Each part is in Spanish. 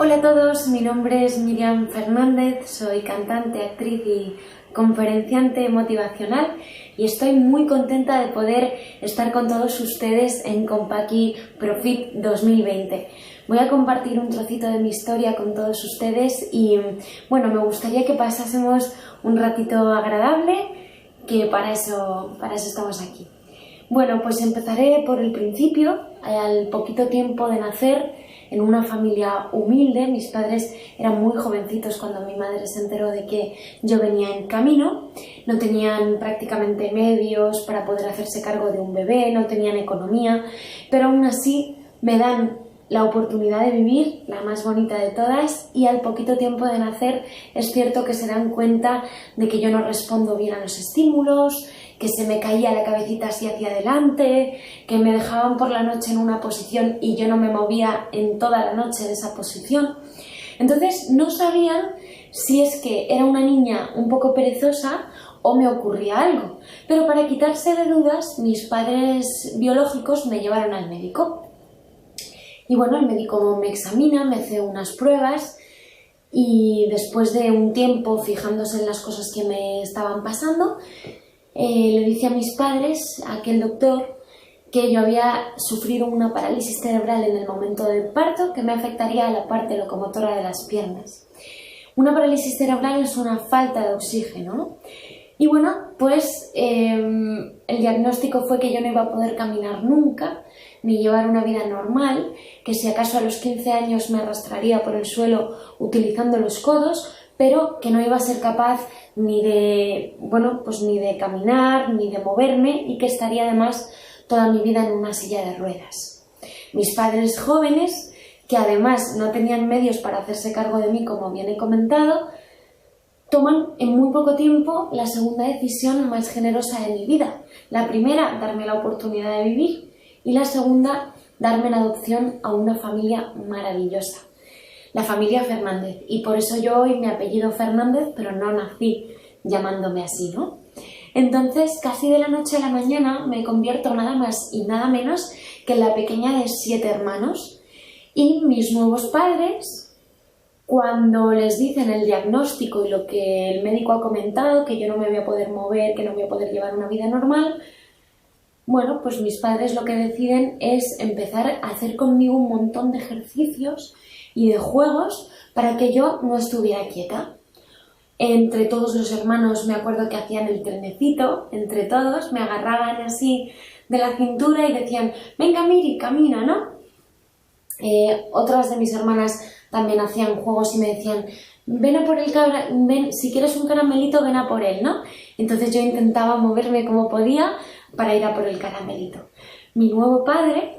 Hola a todos, mi nombre es Miriam Fernández, soy cantante, actriz y conferenciante motivacional y estoy muy contenta de poder estar con todos ustedes en Compaqui Profit 2020. Voy a compartir un trocito de mi historia con todos ustedes y bueno, me gustaría que pasásemos un ratito agradable, que para eso estamos aquí. Bueno, pues empezaré por el principio. Al poquito tiempo de nacer, en una familia humilde, mis padres eran muy jovencitos cuando mi madre se enteró de que yo venía en camino, no tenían prácticamente medios para poder hacerse cargo de un bebé, no tenían economía, pero aún así me dan la oportunidad de vivir, la más bonita de todas, y al poquito tiempo de nacer es cierto que se dan cuenta de que yo no respondo bien a los estímulos, que se me caía la cabecita así hacia adelante, que me dejaban por la noche en una posición y yo no me movía en toda la noche de esa posición. Entonces no sabían si es que era una niña un poco perezosa o me ocurría algo. Pero para quitarse de dudas, mis padres biológicos me llevaron al médico. Y bueno, el médico me examina, me hace unas pruebas y después de un tiempo fijándose en las cosas que me estaban pasando, le dice a mis padres, a aquel doctor, que yo había sufrido una parálisis cerebral en el momento del parto que me afectaría a la parte locomotora de las piernas. Una parálisis cerebral es una falta de oxígeno, ¿no? Y bueno, pues el diagnóstico fue que yo no iba a poder caminar nunca, ni llevar una vida normal, que si acaso a los 15 años me arrastraría por el suelo utilizando los codos, pero que no iba a ser capaz ni de caminar, ni de moverme, y que estaría además toda mi vida en una silla de ruedas. Mis padres jóvenes, que además no tenían medios para hacerse cargo de mí, como bien he comentado, toman en muy poco tiempo la segunda decisión más generosa de mi vida. La primera, darme la oportunidad de vivir, y la segunda, darme en adopción a una familia maravillosa, la familia Fernández. Y por eso yo hoy me apellido Fernández, pero no nací llamándome así, ¿no? Entonces, casi de la noche a la mañana me convierto nada más y nada menos que en la pequeña de 7 hermanos. Y mis nuevos padres, cuando les dicen el diagnóstico y lo que el médico ha comentado, que yo no me voy a poder mover, que no voy a poder llevar una vida normal, bueno, pues mis padres lo que deciden es empezar a hacer conmigo un montón de ejercicios y de juegos para que yo no estuviera quieta. Entre todos los hermanos me acuerdo que hacían el trenecito, entre todos me agarraban así de la cintura y decían, venga Miri, camina, ¿no? Otras de mis hermanas también hacían juegos y me decían, ven, si quieres un caramelito, ven a por él, ¿no? Entonces yo intentaba moverme como podía para ir a por el caramelito. Mi nuevo padre,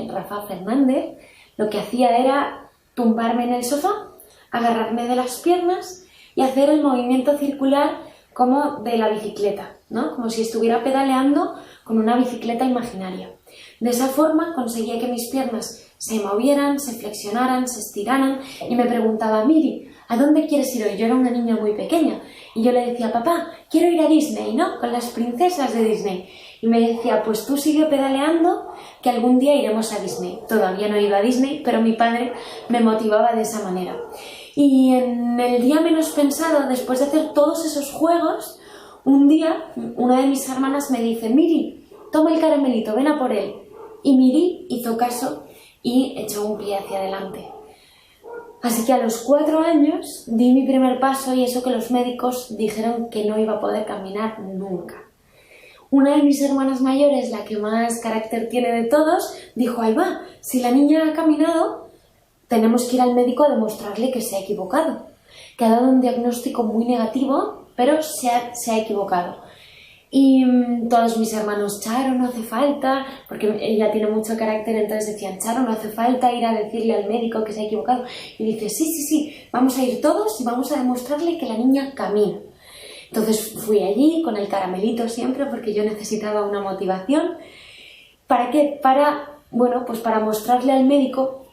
Rafa Fernández, lo que hacía era tumbarme en el sofá, agarrarme de las piernas y hacer el movimiento circular como de la bicicleta, ¿no? Como si estuviera pedaleando con una bicicleta imaginaria. De esa forma conseguía que mis piernas se movieran, se flexionaran, se estiraran y me preguntaba, Miri, ¿a dónde quieres ir hoy? Yo era una niña muy pequeña y yo le decía, papá, quiero ir a Disney, ¿no? Con las princesas de Disney. Y me decía, pues tú sigue pedaleando que algún día iremos a Disney. Todavía no he ido a Disney, pero mi padre me motivaba de esa manera. Y en el día menos pensado, después de hacer todos esos juegos, un día una de mis hermanas me dice, Miri, toma el caramelito, ven a por él. Y Miri hizo caso y echó un pie hacia adelante. Así que a los 4 años di mi primer paso y eso que los médicos dijeron que no iba a poder caminar nunca. Una de mis hermanas mayores, la que más carácter tiene de todos, dijo, ahí va, si la niña ha caminado, tenemos que ir al médico a demostrarle que se ha equivocado. Que ha dado un diagnóstico muy negativo, pero se ha equivocado. Y todos mis hermanos, Charo, no hace falta, porque ella tiene mucho carácter, entonces decían, Charo, no hace falta ir a decirle al médico que se ha equivocado. Y dice, sí, vamos a ir todos y vamos a demostrarle que la niña camina. Entonces fui allí con el caramelito siempre, porque yo necesitaba una motivación. ¿Para qué? Para mostrarle al médico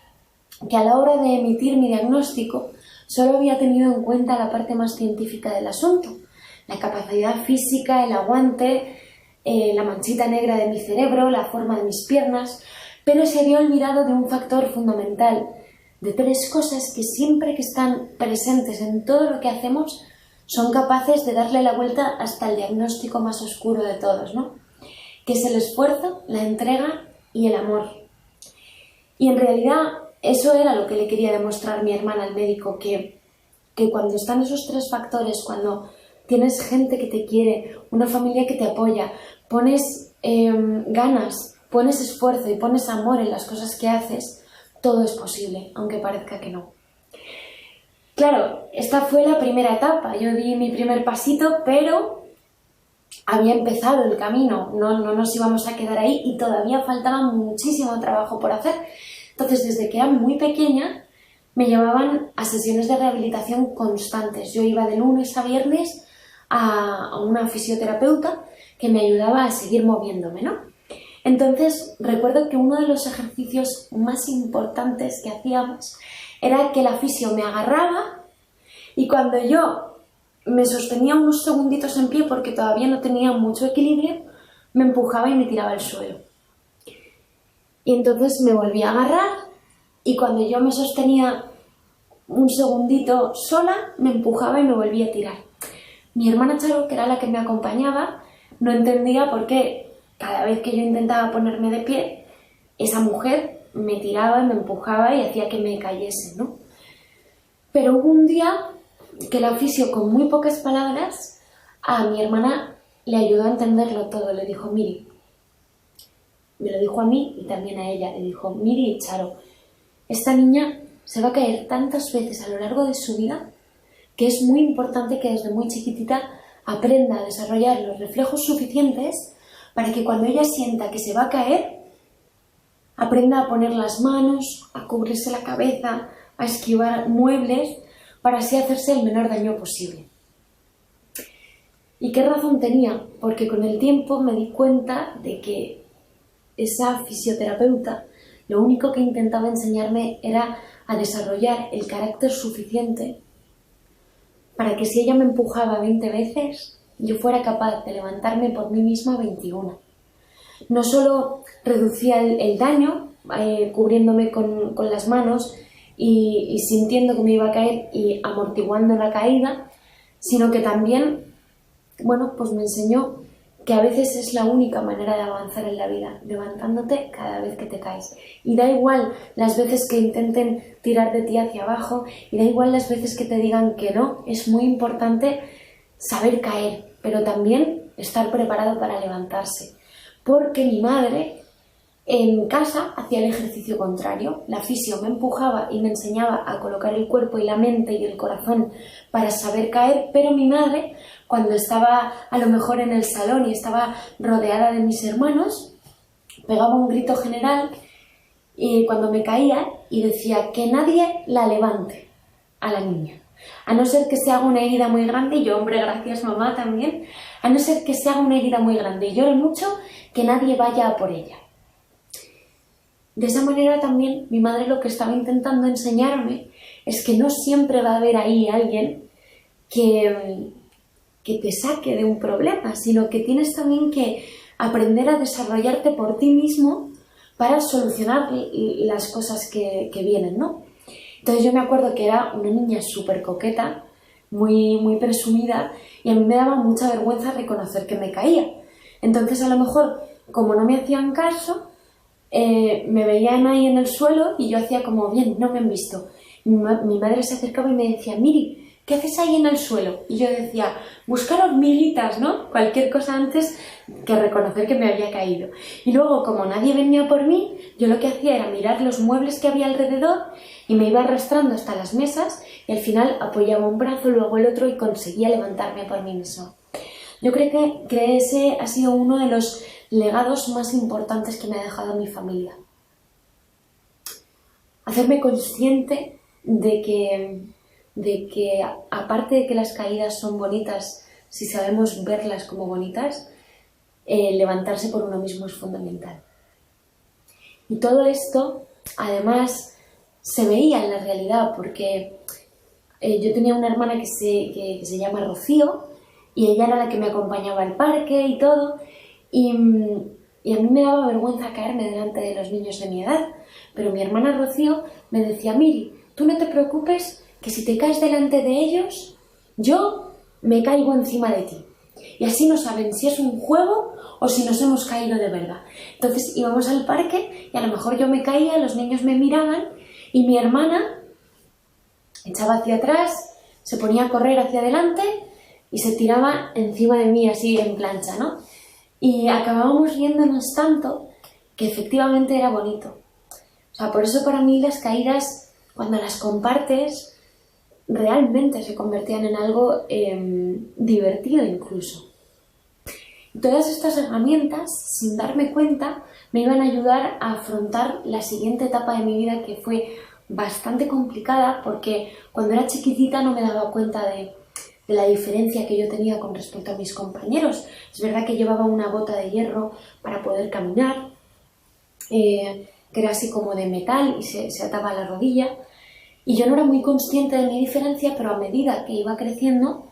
que a la hora de emitir mi diagnóstico solo había tenido en cuenta la parte más científica del asunto. La capacidad física, el aguante, la manchita negra de mi cerebro, la forma de mis piernas, pero se había olvidado de un factor fundamental, de 3 cosas que siempre que están presentes en todo lo que hacemos son capaces de darle la vuelta hasta el diagnóstico más oscuro de todos, ¿no? Que es el esfuerzo, la entrega y el amor. Y en realidad eso era lo que le quería demostrar mi hermana al médico, que cuando están esos 3 factores, cuando tienes gente que te quiere, una familia que te apoya, pones ganas, pones esfuerzo y pones amor en las cosas que haces, todo es posible, aunque parezca que no. Claro, esta fue la primera etapa, yo di mi primer pasito, pero había empezado el camino, no nos íbamos a quedar ahí y todavía faltaba muchísimo trabajo por hacer. Entonces, desde que era muy pequeña, me llevaban a sesiones de rehabilitación constantes. Yo iba de lunes a viernes a una fisioterapeuta que me ayudaba a seguir moviéndome, ¿no? Entonces, recuerdo que uno de los ejercicios más importantes que hacíamos era que la fisio me agarraba y cuando yo me sostenía unos segunditos en pie porque todavía no tenía mucho equilibrio, me empujaba y me tiraba al suelo. Y entonces me volvía a agarrar y cuando yo me sostenía un segundito sola, me empujaba y me volvía a tirar. Mi hermana Charo, que era la que me acompañaba, no entendía por qué cada vez que yo intentaba ponerme de pie, esa mujer me tiraba y me empujaba y hacía que me cayese, ¿no? Pero hubo un día que la fisio, con muy pocas palabras, a mi hermana le ayudó a entenderlo todo. Le dijo, Miri, me lo dijo a mí y también a ella, le dijo, Miri y Charo, esta niña se va a caer tantas veces a lo largo de su vida que es muy importante que desde muy chiquitita aprenda a desarrollar los reflejos suficientes para que cuando ella sienta que se va a caer, aprenda a poner las manos, a cubrirse la cabeza, a esquivar muebles, para así hacerse el menor daño posible. ¿Y qué razón tenía? Porque con el tiempo me di cuenta de que esa fisioterapeuta lo único que intentaba enseñarme era a desarrollar el carácter suficiente para que si ella me empujaba 20 veces, yo fuera capaz de levantarme por mí misma 21. No solo reducía el daño, cubriéndome con las manos y sintiendo que me iba a caer y amortiguando la caída, sino que también, pues me enseñó que a veces es la única manera de avanzar en la vida, levantándote cada vez que te caes. Y da igual las veces que intenten tirar de ti hacia abajo, y da igual las veces que te digan que no, es muy importante saber caer, pero también estar preparado para levantarse. Porque mi madre en casa hacía el ejercicio contrario. La fisio me empujaba y me enseñaba a colocar el cuerpo y la mente y el corazón para saber caer, pero mi madre, cuando estaba a lo mejor en el salón y estaba rodeada de mis hermanos, pegaba un grito general y cuando me caía y decía que nadie la levante a la niña. A no ser que se haga una herida muy grande, y yo, hombre, gracias mamá también, a no ser que se haga una herida muy grande y llore mucho, que nadie vaya a por ella. De esa manera también mi madre lo que estaba intentando enseñarme es que no siempre va a haber ahí alguien que te saque de un problema, sino que tienes también que aprender a desarrollarte por ti mismo para solucionar las cosas que vienen, ¿no? Entonces yo me acuerdo que era una niña súper coqueta, muy presumida, y a mí me daba mucha vergüenza reconocer que me caía. Entonces a lo mejor, como no me hacían caso, me veían ahí en el suelo y yo hacía como, bien, no me han visto. Mi madre se acercaba y me decía, Miri, ¿qué haces ahí en el suelo? Y yo decía, buscar hormiguitas, ¿no? Cualquier cosa antes que reconocer que me había caído. Y luego, como nadie venía por mí, yo lo que hacía era mirar los muebles que había alrededor y me iba arrastrando hasta las mesas y al final apoyaba un brazo, luego el otro y conseguía levantarme por mí misma. Yo creo que ese ha sido uno de los legados más importantes que me ha dejado mi familia. Hacerme consciente de que aparte de que las caídas son bonitas, si sabemos verlas como bonitas, levantarse por uno mismo es fundamental. Y todo esto, además, se veía en la realidad, porque yo tenía una hermana que se llama Rocío, y ella era la que me acompañaba al parque y todo, y a mí me daba vergüenza caerme delante de los niños de mi edad, pero mi hermana Rocío me decía, Miri, tú no te preocupes que si te caes delante de ellos, yo me caigo encima de ti. Y así no saben si es un juego o si nos hemos caído de verdad. Entonces íbamos al parque y a lo mejor yo me caía, los niños me miraban y mi hermana echaba hacia atrás, se ponía a correr hacia adelante y se tiraba encima de mí así en plancha, ¿no? Y acabábamos riéndonos tanto que efectivamente era bonito. O sea, por eso para mí las caídas, cuando las compartes, realmente se convertían en algo divertido incluso. Todas estas herramientas, sin darme cuenta, me iban a ayudar a afrontar la siguiente etapa de mi vida, que fue bastante complicada porque cuando era chiquitita no me daba cuenta de la diferencia que yo tenía con respecto a mis compañeros. Es verdad que llevaba una bota de hierro para poder caminar, que era así como de metal y se ataba a la rodilla, y yo no era muy consciente de mi diferencia, pero a medida que iba creciendo,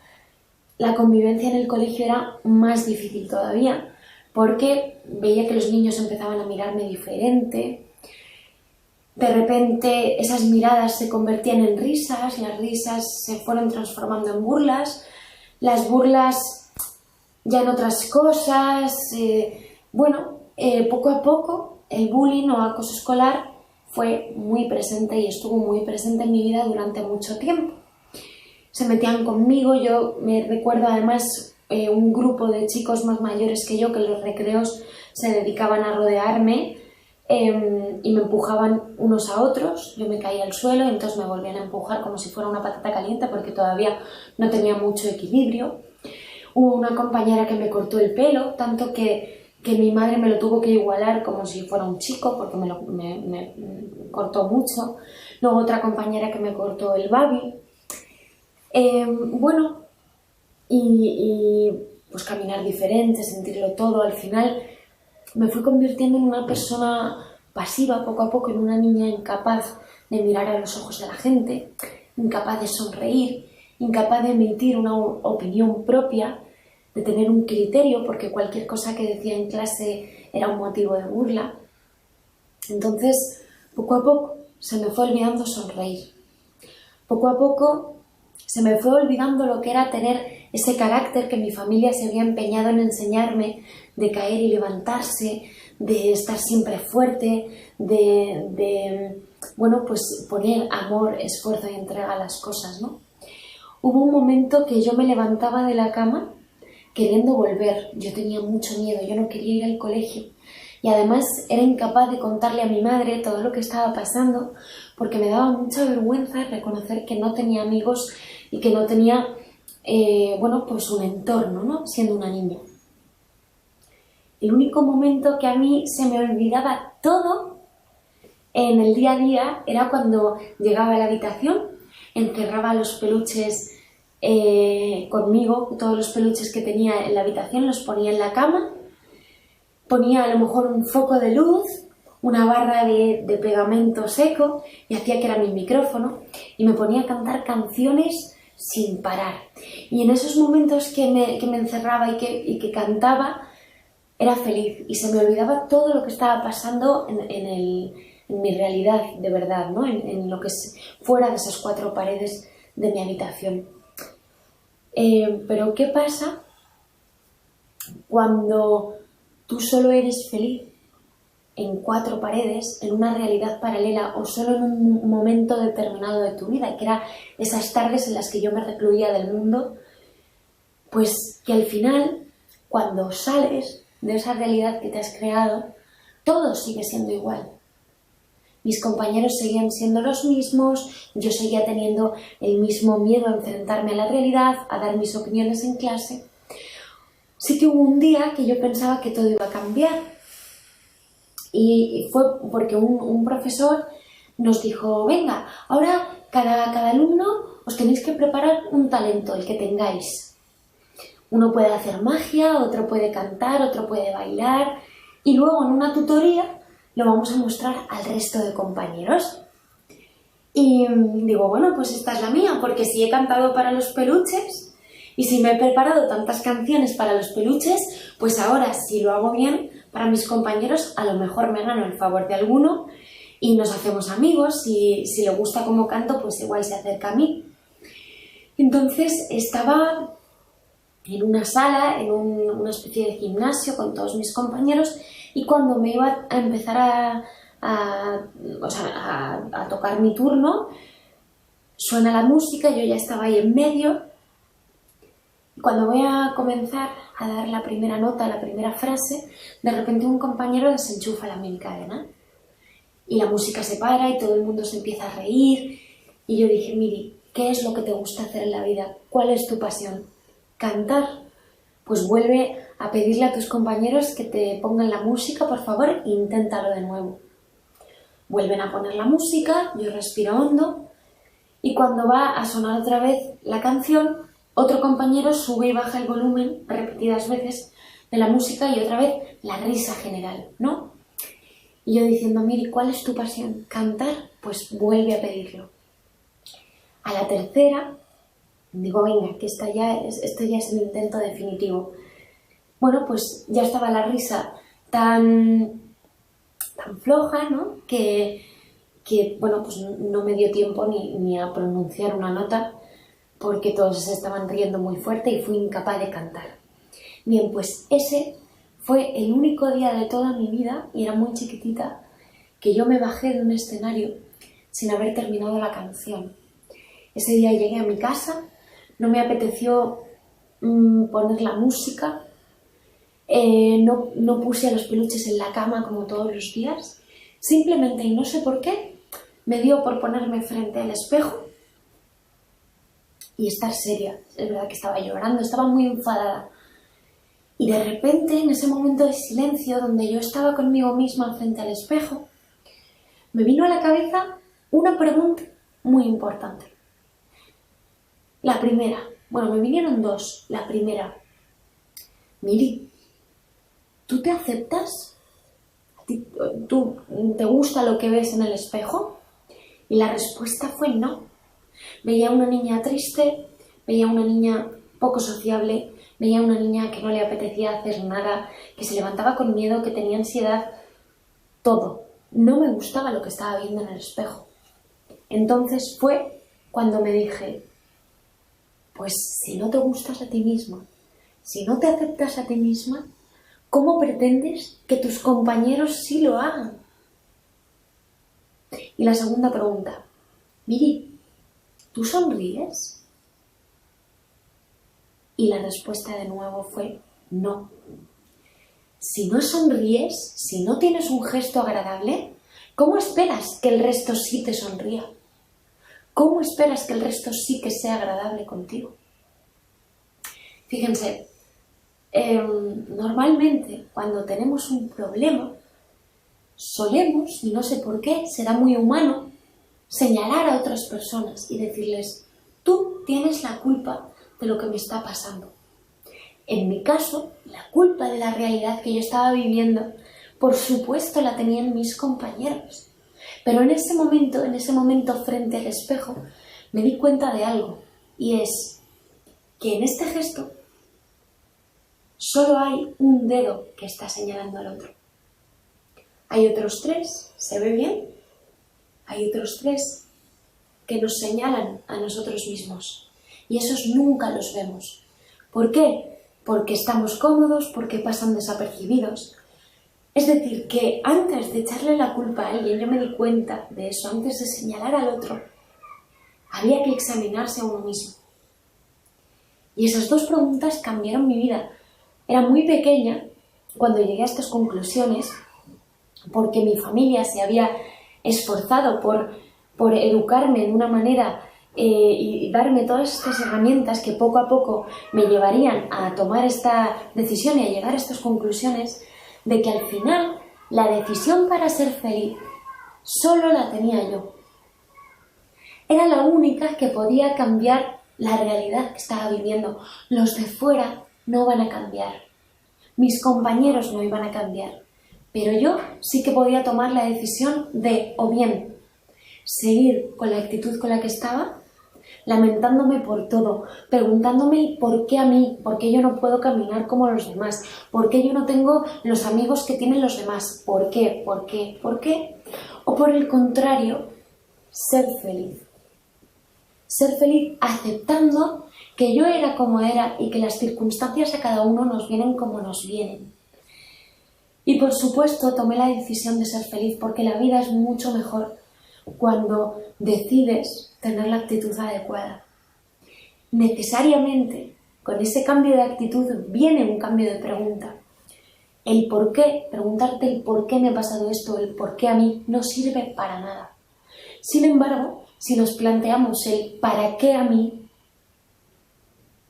la convivencia en el colegio era más difícil todavía, porque veía que los niños empezaban a mirarme diferente. De repente esas miradas se convertían en risas, las risas se fueron transformando en burlas, las burlas ya en otras cosas. Poco a poco el bullying o acoso escolar fue muy presente y estuvo muy presente en mi vida durante mucho tiempo. Se metían conmigo, yo me recuerdo además un grupo de chicos más mayores que yo que en los recreos se dedicaban a rodearme y me empujaban unos a otros, yo me caía al suelo y entonces me volvían a empujar como si fuera una patata caliente porque todavía no tenía mucho equilibrio. Hubo una compañera que me cortó el pelo, tanto que mi madre me lo tuvo que igualar como si fuera un chico porque me cortó mucho. Luego otra compañera que me cortó el babi. Pues caminar diferente, sentirlo todo. Al final me fui convirtiendo en una persona pasiva poco a poco, en una niña incapaz de mirar a los ojos de la gente, incapaz de sonreír, incapaz de emitir una opinión propia, de tener un criterio, porque cualquier cosa que decía en clase era un motivo de burla. Entonces, poco a poco se me fue olvidando sonreír. Poco a poco se me fue olvidando lo que era tener ese carácter que mi familia se había empeñado en enseñarme, de caer y levantarse, de estar siempre fuerte, de poner amor, esfuerzo y entrega a las cosas, ¿no? Hubo un momento que yo me levantaba de la cama queriendo volver. Yo tenía mucho miedo, yo no quería ir al colegio. Y además era incapaz de contarle a mi madre todo lo que estaba pasando porque me daba mucha vergüenza reconocer que no tenía amigos y que no tenía un entorno, ¿no? Siendo una niña. El único momento que a mí se me olvidaba todo en el día a día era cuando llegaba a la habitación, encerraba los peluches conmigo, todos los peluches que tenía en la habitación los ponía en la cama, ponía a lo mejor un foco de luz, una barra de pegamento seco y hacía que era mi micrófono y me ponía a cantar canciones sin parar. Y en esos momentos que me encerraba y que cantaba, era feliz y se me olvidaba todo lo que estaba pasando en mi realidad de verdad, ¿no? En lo que es fuera de esas cuatro paredes de mi habitación. Pero ¿qué pasa cuando tú solo eres feliz en cuatro paredes, en una realidad paralela o solo en un momento determinado de tu vida, que era esas tardes en las que yo me recluía del mundo? Pues que al final, cuando sales de esa realidad que te has creado, todo sigue siendo igual. Mis compañeros seguían siendo los mismos, yo seguía teniendo el mismo miedo a enfrentarme a la realidad, a dar mis opiniones en clase. Sí que hubo un día que yo pensaba que todo iba a cambiar. Y fue porque un profesor nos dijo, venga, ahora cada alumno os tenéis que preparar un talento, el que tengáis. Uno puede hacer magia, otro puede cantar, otro puede bailar y luego en una tutoría lo vamos a mostrar al resto de compañeros. Y digo, bueno, pues esta es la mía, porque si he cantado para los peluches y si me he preparado tantas canciones para los peluches, pues ahora si lo hago bien para mis compañeros a lo mejor me gano el favor de alguno y nos hacemos amigos y si le gusta cómo canto, pues igual se acerca a mí. Entonces estaba en una sala, en una especie de gimnasio con todos mis compañeros, y cuando me iba a empezar a tocar mi turno, suena la música, yo ya estaba ahí en medio. Cuando voy a comenzar a dar la primera nota, la primera frase, de repente un compañero desenchufa la minicadena y la música se para y todo el mundo se empieza a reír. Y yo dije: Miri, ¿qué es lo que te gusta hacer en la vida? ¿Cuál es tu pasión? ¿Cantar? Pues vuelve a pedirle a tus compañeros que te pongan la música, por favor, e inténtalo de nuevo. Vuelven a poner la música, yo respiro hondo, y cuando va a sonar otra vez la canción, otro compañero sube y baja el volumen repetidas veces de la música y otra vez la risa general, ¿no? Y yo diciendo: Miri, ¿cuál es tu pasión? ¿Cantar? Pues vuelve a pedirlo. A la tercera, digo: venga, que esto ya es el intento definitivo. Bueno, pues ya estaba la risa tan floja, ¿no? Que bueno, pues no me dio tiempo ni a pronunciar una nota, porque todos se estaban riendo muy fuerte y fui incapaz de cantar. Bien, pues ese fue el único día de toda mi vida, y era muy chiquitita, que yo me bajé de un escenario sin haber terminado la canción. Ese día llegué a mi casa, no me apeteció poner la música, no puse a los peluches en la cama como todos los días, simplemente, y no sé por qué, me dio por ponerme frente al espejo y estar seria. Es verdad que estaba llorando, estaba muy enfadada. Y de repente, en ese momento de silencio, donde yo estaba conmigo misma frente al espejo, me vino a la cabeza una pregunta muy importante. La primera, bueno, me vinieron dos. La primera: Miri, ¿tú te aceptas? ¿Tú te gusta lo que ves en el espejo? Y la respuesta fue no. Veía una niña triste, veía una niña poco sociable, veía una niña que no le apetecía hacer nada, que se levantaba con miedo, que tenía ansiedad, todo. No me gustaba lo que estaba viendo en el espejo. Entonces fue cuando me dije: pues si no te gustas a ti misma, si no te aceptas a ti misma, ¿cómo pretendes que tus compañeros sí lo hagan? Y la segunda pregunta: Miri, ¿tú sonríes? Y la respuesta de nuevo fue no. Si no sonríes, si no tienes un gesto agradable, ¿cómo esperas que el resto sí te sonría? ¿Cómo esperas que el resto sí que sea agradable contigo? Fíjense, normalmente cuando tenemos un problema, solemos, y no sé por qué, será muy humano, señalar a otras personas y decirles: tú tienes la culpa de lo que me está pasando. En mi caso, la culpa de la realidad que yo estaba viviendo, por supuesto la tenían mis compañeros. Pero en ese momento frente al espejo, me di cuenta de algo, y es que en este gesto solo hay un dedo que está señalando al otro. Hay otros tres, ¿se ve bien? Hay otros tres que nos señalan a nosotros mismos, y esos nunca los vemos. ¿Por qué? Porque estamos cómodos, porque pasan desapercibidos. Es decir, que antes de echarle la culpa a alguien, yo me di cuenta de eso, antes de señalar al otro, había que examinarse a uno mismo. Y esas dos preguntas cambiaron mi vida. Era muy pequeña cuando llegué a estas conclusiones, porque mi familia se había esforzado por educarme de una manera y darme todas estas herramientas que poco a poco me llevarían a tomar esta decisión y a llegar a estas conclusiones, de que al final la decisión para ser feliz solo la tenía yo. Era la única que podía cambiar la realidad que estaba viviendo. Los de fuera no van a cambiar. Mis compañeros no iban a cambiar. Pero yo sí que podía tomar la decisión de, o bien, seguir con la actitud con la que estaba, lamentándome por todo, preguntándome por qué a mí, por qué yo no puedo caminar como los demás, por qué yo no tengo los amigos que tienen los demás, por qué, por qué, por qué. O por el contrario, ser feliz. Ser feliz aceptando que yo era como era y que las circunstancias a cada uno nos vienen como nos vienen. Y por supuesto tomé la decisión de ser feliz porque la vida es mucho mejor cuando decides tener la actitud adecuada. Necesariamente, con ese cambio de actitud viene un cambio de pregunta. El por qué, preguntarte el por qué me ha pasado esto, el por qué a mí, no sirve para nada. Sin embargo, si nos planteamos el para qué a mí,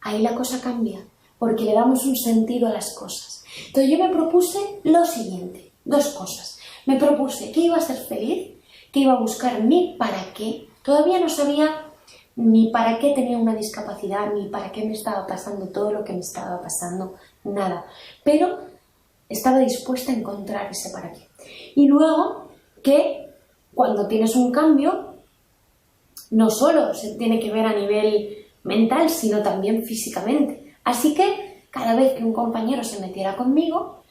ahí la cosa cambia, porque le damos un sentido a las cosas. Entonces yo me propuse lo siguiente, dos cosas. Me propuse que iba a ser feliz, que iba a buscar mi para qué. Todavía no sabía ni para qué tenía una discapacidad, ni para qué me estaba pasando todo lo que me estaba pasando, nada. Pero estaba dispuesta a encontrar ese para qué. Y luego que cuando tienes un cambio, no solo se tiene que ver a nivel mental, sino también físicamente. Así que cada vez que un compañero se metiera conmigo,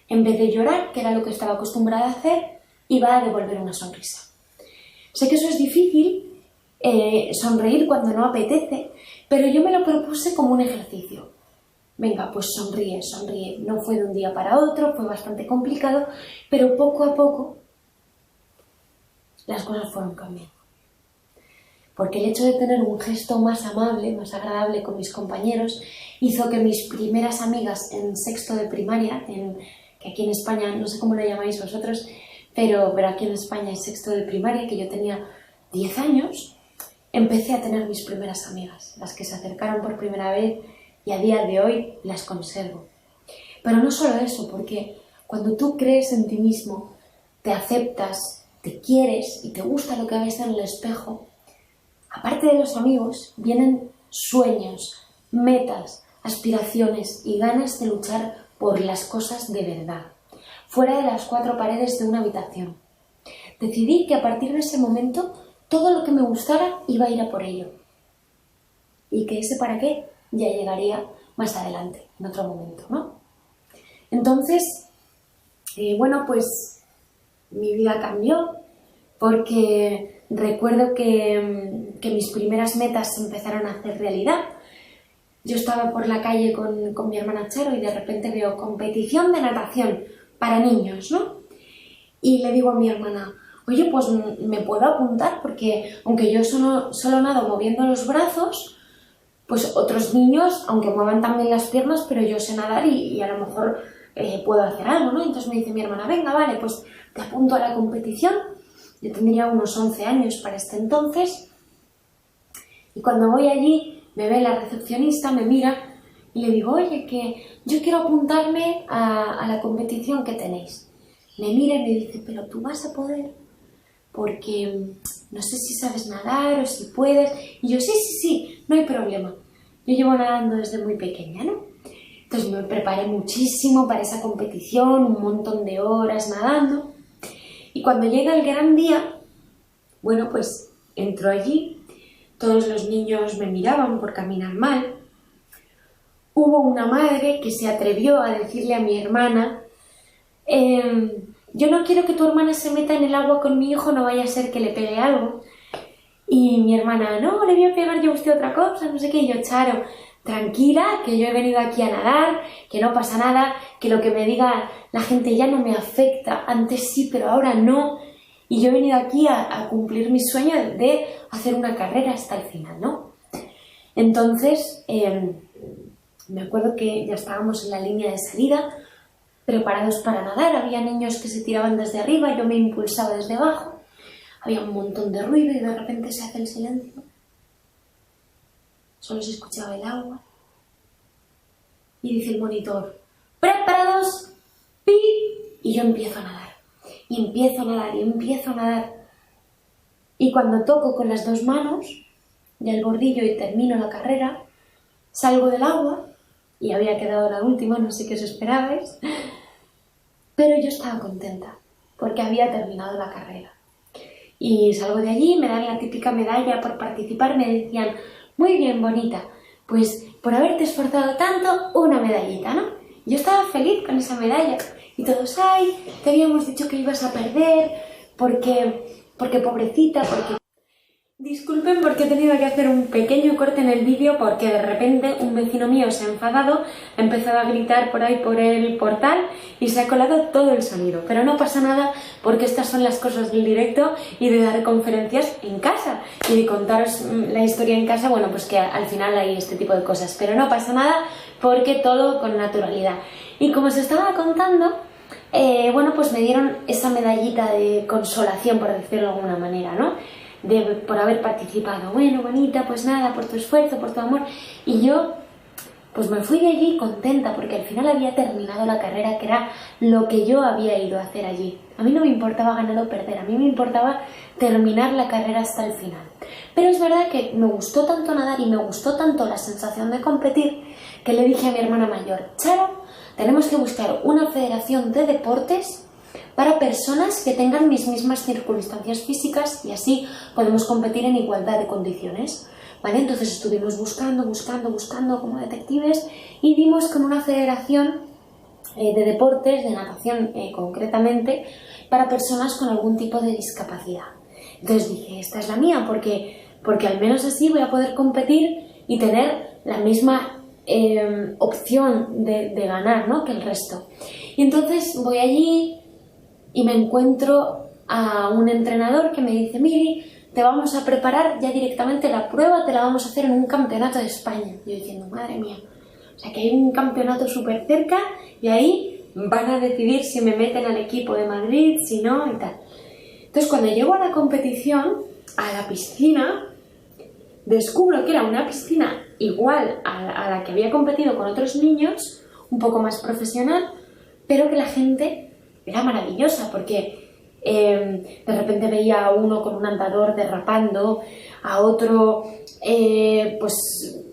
en vez de llorar, que era lo que estaba acostumbrada a hacer, iba a devolver una sonrisa. Sé que eso es difícil, sonreír cuando no apetece, pero yo me lo propuse como un ejercicio. Venga, pues sonríe, sonríe. No fue de un día para otro, fue bastante complicado, pero poco a poco las cosas fueron cambiando. Porque el hecho de tener un gesto más amable, más agradable con mis compañeros, hizo que mis primeras amigas en sexto de primaria, que aquí en España, no sé cómo lo llamáis vosotros, pero aquí en España es sexto de primaria, que yo tenía 10 años, empecé a tener mis primeras amigas, las que se acercaron por primera vez y a día de hoy las conservo. Pero no solo eso, porque cuando tú crees en ti mismo, te aceptas, te quieres y te gusta lo que ves en el espejo, aparte de los amigos, vienen sueños, metas, aspiraciones y ganas de luchar por las cosas de verdad, fuera de las 4 paredes de una habitación. Decidí que a partir de ese momento, todo lo que me gustara iba a ir a por ello. Y que ese para qué ya llegaría más adelante, en otro momento, ¿no? Entonces, pues mi vida cambió porque recuerdo que mis primeras metas se empezaron a hacer realidad. Yo estaba por la calle con mi hermana Charo y de repente veo competición de natación para niños, ¿no? Y le digo a mi hermana, oye, pues me puedo apuntar porque aunque yo solo nado moviendo los brazos, pues otros niños, aunque muevan también las piernas, pero yo sé nadar y a lo mejor puedo hacer algo, ¿no? Entonces me dice mi hermana, venga, vale, pues te apunto a la competición. Yo tendría unos 11 años para este entonces. Y cuando voy allí, me ve la recepcionista, me mira y le digo, oye, que yo quiero apuntarme a la competición que tenéis. Me mira y me dice, pero tú vas a poder, porque no sé si sabes nadar o si puedes. Y yo, sí, no hay problema. Yo llevo nadando desde muy pequeña, ¿no? Entonces me preparé muchísimo para esa competición, un montón de horas nadando. Y cuando llega el gran día, bueno, pues entro allí, todos los niños me miraban por caminar mal. Hubo una madre que se atrevió a decirle a mi hermana, yo no quiero que tu hermana se meta en el agua con mi hijo, no vaya a ser que le pegue algo. Y mi hermana, no, le voy a pegar yo a usted otra cosa, no sé qué. Y yo, Charo, tranquila, que yo he venido aquí a nadar, que no pasa nada, que lo que me diga la gente ya no me afecta. Antes sí, pero ahora no. Y yo he venido aquí a cumplir mi sueño de hacer una carrera hasta el final, ¿no? Entonces, me acuerdo que ya estábamos en la línea de salida, preparados para nadar. Había niños que se tiraban desde arriba, yo me impulsaba desde abajo. Había un montón de ruido y de repente se hace el silencio. Solo se escuchaba el agua. Y dice el monitor, ¡preparados! ¡Pi! Y yo empiezo a nadar. Y empiezo a nadar, y empiezo a nadar. Y cuando toco con las 2 manos del bordillo y termino la carrera, salgo del agua, y había quedado la última, no sé qué os esperabais, pero yo estaba contenta, porque había terminado la carrera. Y salgo de allí, me dan la típica medalla por participar, me decían, Muy bien, bonita. Pues por haberte esforzado tanto, una medallita, ¿no? Yo estaba feliz con esa medalla. Y todos, ay, te habíamos dicho que ibas a perder, porque pobrecita, porque... Disculpen porque he tenido que hacer un pequeño corte en el vídeo porque de repente un vecino mío se ha enfadado, ha empezado a gritar por ahí por el portal y se ha colado todo el sonido. Pero no pasa nada porque estas son las cosas del directo y de dar conferencias en casa y de contaros la historia en casa, bueno, pues que al final hay este tipo de cosas. Pero no pasa nada porque todo con naturalidad. Y como os estaba contando, bueno, pues me dieron esa medallita de consolación, por decirlo de alguna manera, ¿no? Por haber participado. Bueno, bonita, pues nada, por tu esfuerzo, por tu amor. Y yo, pues me fui de allí contenta porque al final había terminado la carrera, que era lo que yo había ido a hacer allí. A mí no me importaba ganar o perder, a mí me importaba terminar la carrera hasta el final. Pero es verdad que me gustó tanto nadar y me gustó tanto la sensación de competir que le dije a mi hermana mayor, Charo, tenemos que buscar una federación de deportes para personas que tengan mis mismas circunstancias físicas y así podemos competir en igualdad de condiciones. ¿Vale? Entonces estuvimos buscando como detectives y dimos con una federación de deportes, de natación concretamente, para personas con algún tipo de discapacidad. Entonces dije, esta es la mía porque al menos así voy a poder competir y tener la misma opción de ganar, ¿no?, que el resto. Y entonces voy allí y me encuentro a un entrenador que me dice, Miri, te vamos a preparar ya directamente la prueba, te la vamos a hacer en un campeonato de España. Y yo diciendo, madre mía, o sea que hay un campeonato súper cerca y ahí van a decidir si me meten al equipo de Madrid, si no y tal. Entonces cuando llego a la competición, a la piscina, descubro que era una piscina igual a la que había competido con otros niños, un poco más profesional, pero que la gente era maravillosa porque de repente veía a uno con un andador derrapando, a otro pues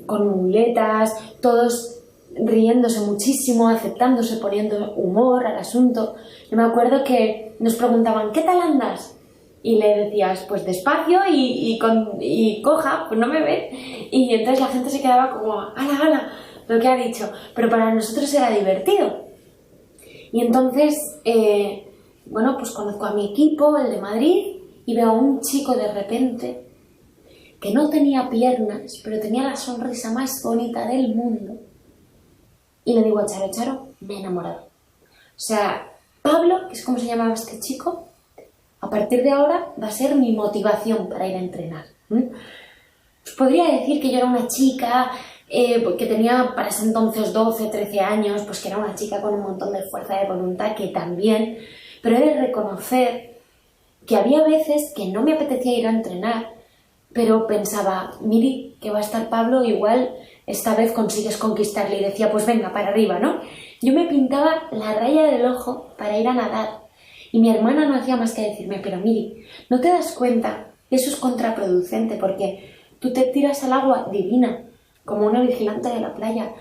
con muletas, todos riéndose muchísimo, aceptándose, poniendo humor al asunto. Yo me acuerdo que nos preguntaban, ¿qué tal andas? Y le decías, pues despacio y coja, pues no me ve. Y entonces la gente se quedaba como, ala, lo que ha dicho. Pero para nosotros era divertido. Y entonces, bueno, pues conozco a mi equipo, el de Madrid, y veo a un chico de repente que no tenía piernas, pero tenía la sonrisa más bonita del mundo. Y le digo a Charo, me he enamorado. O sea, Pablo, que es como se llamaba este chico, a partir de ahora va a ser mi motivación para ir a entrenar. Os podría decir que yo era una chica que tenía para ese entonces 12, 13 años, pues que era una chica con un montón de fuerza de voluntad, que también, pero he de reconocer que había veces que no me apetecía ir a entrenar, pero pensaba, Miri, que va a estar Pablo, igual esta vez consigues conquistarle, y decía, pues venga, para arriba, ¿no? Yo me pintaba la raya del ojo para ir a nadar, y mi hermana no hacía más que decirme, pero Miri, ¿no te das cuenta? Eso es contraproducente, porque tú te tiras al agua divina, como una vigilante de la playa,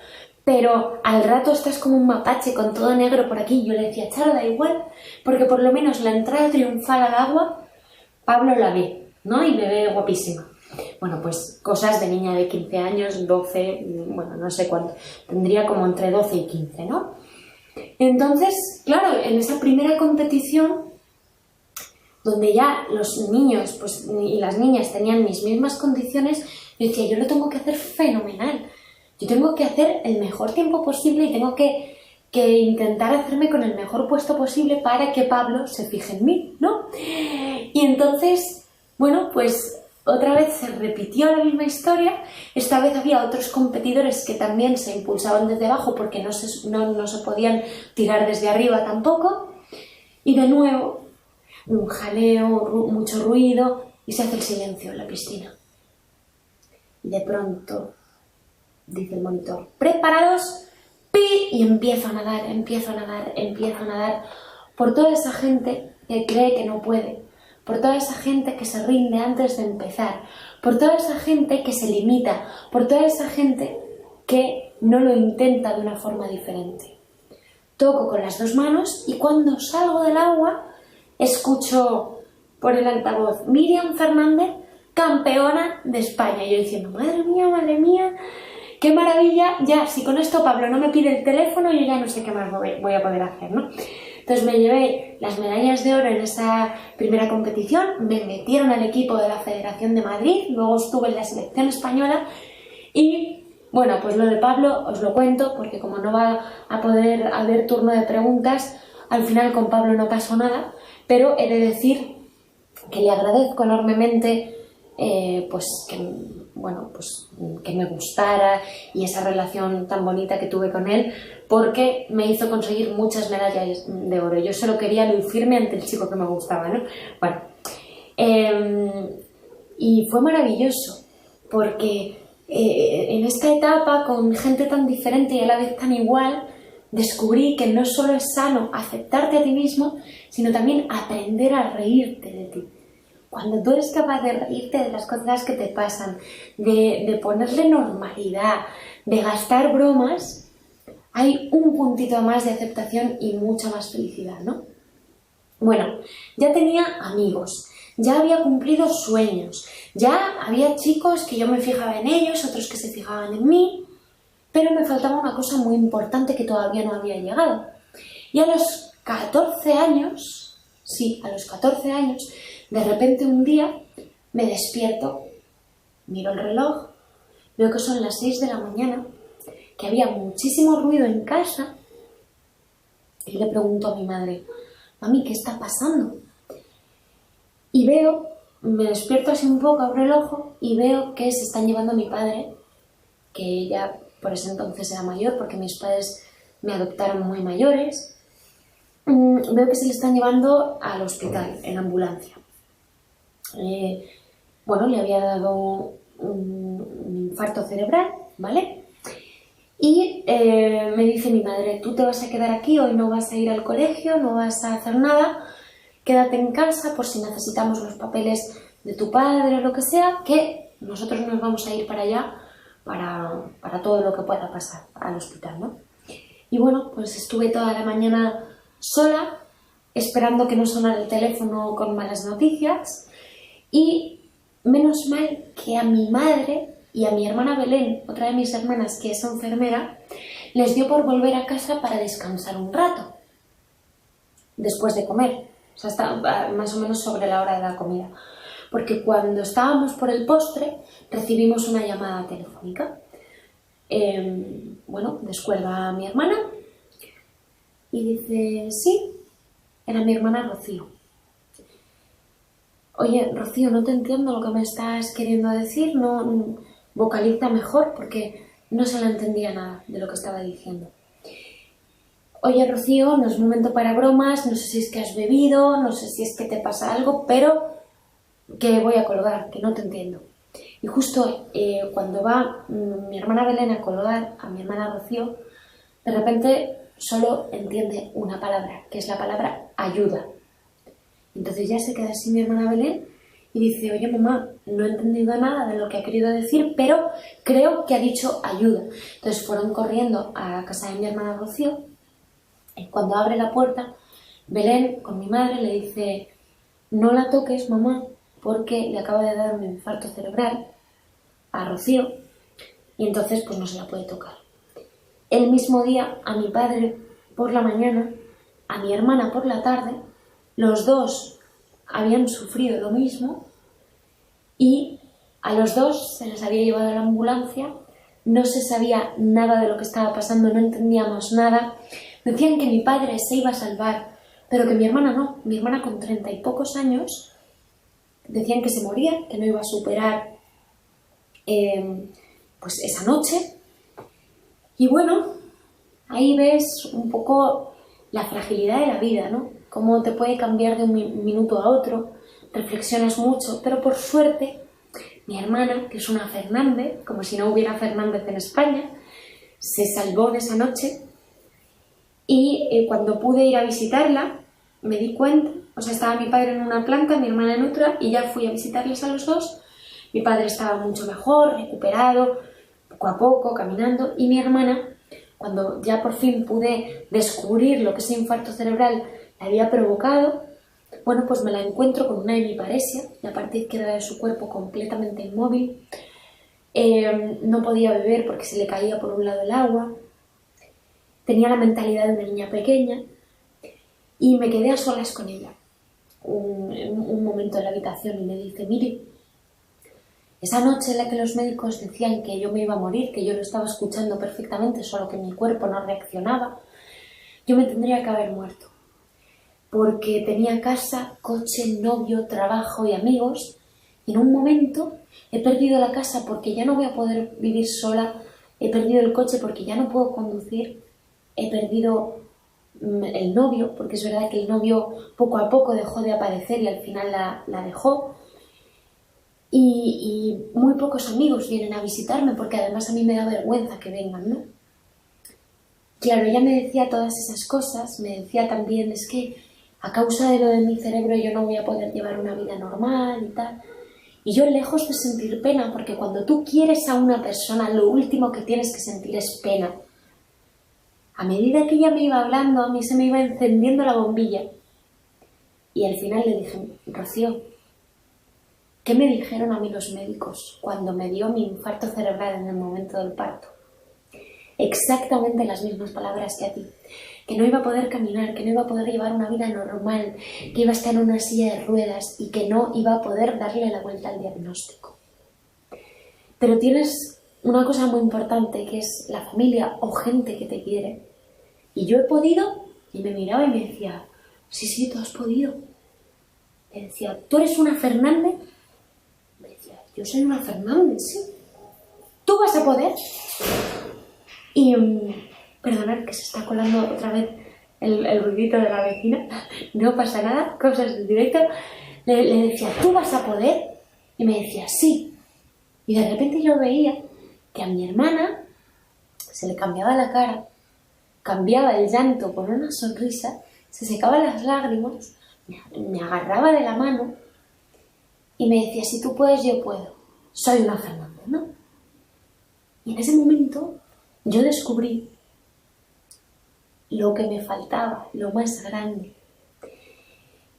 pero al rato estás como un mapache con todo negro por aquí. Yo le decía, Charo, da igual, porque por lo menos la entrada triunfal al agua, Pablo la ve, ¿no? Y me ve guapísima. Bueno, pues cosas de niña de 15 años, 12, bueno, no sé cuánto, tendría como entre 12 y 15, ¿no? Entonces, claro, en esa primera competición, donde ya los niños pues, y las niñas tenían mis mismas condiciones, yo decía, yo lo tengo que hacer fenomenal. Yo tengo que hacer el mejor tiempo posible y tengo que intentar hacerme con el mejor puesto posible para que Pablo se fije en mí, ¿no? Y entonces, bueno, pues otra vez se repitió la misma historia. Esta vez había otros competidores que también se impulsaban desde abajo porque no se podían tirar desde arriba tampoco. Y de nuevo, un jaleo, mucho ruido y se hace el silencio en la piscina. Y de pronto dice el monitor, ¿preparados? ¡Pi! Y empiezo a nadar por toda esa gente que cree que no puede, por toda esa gente que se rinde antes de empezar, por toda esa gente que se limita, por toda esa gente que no lo intenta de una forma diferente. Toco con las dos manos y cuando salgo del agua escucho por el altavoz, Miriam Fernández campeona de España. Y yo diciendo, madre mía, qué maravilla, ya, si con esto Pablo no me pide el teléfono, yo ya no sé qué más voy a poder hacer, ¿no? Entonces me llevé las medallas de oro en esa primera competición, me metieron al equipo de la Federación de Madrid, luego estuve en la selección española y, bueno, pues lo de Pablo os lo cuento porque como no va a poder haber turno de preguntas, al final con Pablo no pasó nada, pero he de decir que le agradezco enormemente que me gustara y esa relación tan bonita que tuve con él, porque me hizo conseguir muchas medallas de oro. Yo solo quería lucirme ante el chico que me gustaba, ¿no? Bueno, y fue maravilloso, porque en esta etapa, con gente tan diferente y a la vez tan igual, descubrí que no solo es sano aceptarte a ti mismo, sino también aprender a reírte de ti. Cuando tú eres capaz de reírte de las cosas que te pasan, de ponerle normalidad, de gastar bromas, hay un puntito más de aceptación y mucha más felicidad, ¿no? Bueno, ya tenía amigos, ya había cumplido sueños, ya había chicos que yo me fijaba en ellos, otros que se fijaban en mí, pero me faltaba una cosa muy importante que todavía no había llegado. Y a los 14 años, de repente un día me despierto, miro el reloj, veo que son las 6 de la mañana, que había muchísimo ruido en casa y le pregunto a mi madre, mami, ¿qué está pasando? Y me despierto así un poco, abro el ojo y veo que se están llevando a mi padre, que ya por ese entonces era mayor porque mis padres me adoptaron muy mayores. Veo que se le están llevando al hospital en ambulancia. Le había dado un infarto cerebral, ¿vale? Y me dice mi madre, tú te vas a quedar aquí, hoy no vas a ir al colegio, no vas a hacer nada, quédate en casa por si necesitamos los papeles de tu padre o lo que sea, que nosotros nos vamos a ir para allá para todo lo que pueda pasar al hospital, ¿no? Y bueno, pues estuve toda la mañana sola, esperando que no sonara el teléfono con malas noticias, y menos mal que a mi madre y a mi hermana Belén, otra de mis hermanas que es enfermera, les dio por volver a casa para descansar un rato, después de comer, o sea, estaba más o menos sobre la hora de la comida, porque cuando estábamos por el postre recibimos una llamada telefónica. Descuelga a mi hermana y dice, sí, era mi hermana Rocío. Oye, Rocío, no te entiendo lo que me estás queriendo decir, no vocaliza mejor porque no se le entendía nada de lo que estaba diciendo. Oye, Rocío, no es momento para bromas, no sé si es que has bebido, no sé si es que te pasa algo, pero que voy a colgar, que no te entiendo. Y justo cuando va mi hermana Belén a colgar a mi hermana Rocío, de repente solo entiende una palabra, que es la palabra ayuda. Entonces ya se queda así mi hermana Belén y dice, oye mamá, no he entendido nada de lo que ha querido decir, pero creo que ha dicho ayuda. Entonces fueron corriendo a la casa de mi hermana Rocío y cuando abre la puerta, Belén con mi madre le dice, no la toques mamá, porque le acaba de dar un infarto cerebral a Rocío y entonces pues no se la puede tocar. El mismo día a mi padre por la mañana, a mi hermana por la tarde, los dos habían sufrido lo mismo y a los dos se les había llevado a la ambulancia, no se sabía nada de lo que estaba pasando, no entendíamos nada. Decían que mi padre se iba a salvar, pero que mi hermana no, mi hermana con 30 y pocos años, decían que se moría, que no iba a superar pues esa noche. Y bueno, ahí ves un poco la fragilidad de la vida, ¿no? Cómo te puede cambiar de un minuto a otro, reflexionas mucho, pero por suerte mi hermana, que es una Fernández, como si no hubiera Fernández en España, se salvó en esa noche y cuando pude ir a visitarla me di cuenta, o sea, estaba mi padre en una planta, mi hermana en otra, y ya fui a visitarles a los dos. Mi padre estaba mucho mejor, recuperado, poco a poco, caminando, y mi hermana, cuando ya por fin pude descubrir lo que ese infarto cerebral le había provocado, Bueno, pues me la encuentro con una hemiparesia, la parte izquierda de su cuerpo completamente inmóvil. No podía beber porque se le caía por un lado el agua. Tenía la mentalidad de una niña pequeña y me quedé a solas con ella un momento en la habitación y me dice: Miri, esa noche en la que los médicos decían que yo me iba a morir, que yo lo estaba escuchando perfectamente, solo que mi cuerpo no reaccionaba, yo me tendría que haber muerto. Porque tenía casa, coche, novio, trabajo y amigos. Y en un momento he perdido la casa porque ya no voy a poder vivir sola, he perdido el coche porque ya no puedo conducir, he perdido el novio, porque es verdad que el novio poco a poco dejó de aparecer y al final la dejó. Y muy pocos amigos vienen a visitarme porque además a mí me da vergüenza que vengan, ¿no? Claro, ella me decía todas esas cosas, me decía también: es que a causa de lo de mi cerebro yo no voy a poder llevar una vida normal y tal. Y yo, lejos de sentir pena, porque cuando tú quieres a una persona lo último que tienes que sentir es pena. A medida que ella me iba hablando, a mí se me iba encendiendo la bombilla. Y al final le dije: Rocío, ¿qué me dijeron a mí los médicos cuando me dio mi infarto cerebral en el momento del parto? Exactamente las mismas palabras que a ti. Que no iba a poder caminar, que no iba a poder llevar una vida normal, que iba a estar en una silla de ruedas y que no iba a poder darle la vuelta al diagnóstico. Pero tienes una cosa muy importante, que es la familia o gente que te quiere. Y yo he podido, y me miraba y me decía: sí, tú has podido. Me decía: ¿tú eres una Fernández? Me decía: yo soy una Fernández, sí. ¿Tú vas a poder? Y perdonad que se está colando otra vez el ruidito de la vecina. No pasa nada, cosas del directo. Le decía: ¿tú vas a poder? Y me decía: sí. Y de repente yo veía que a mi hermana se le cambiaba la cara, cambiaba el llanto por una sonrisa, se secaban las lágrimas, me agarraba de la mano y me decía: si tú puedes, yo puedo. Soy una Fernández, ¿no? Y en ese momento yo descubrí lo que me faltaba, lo más grande.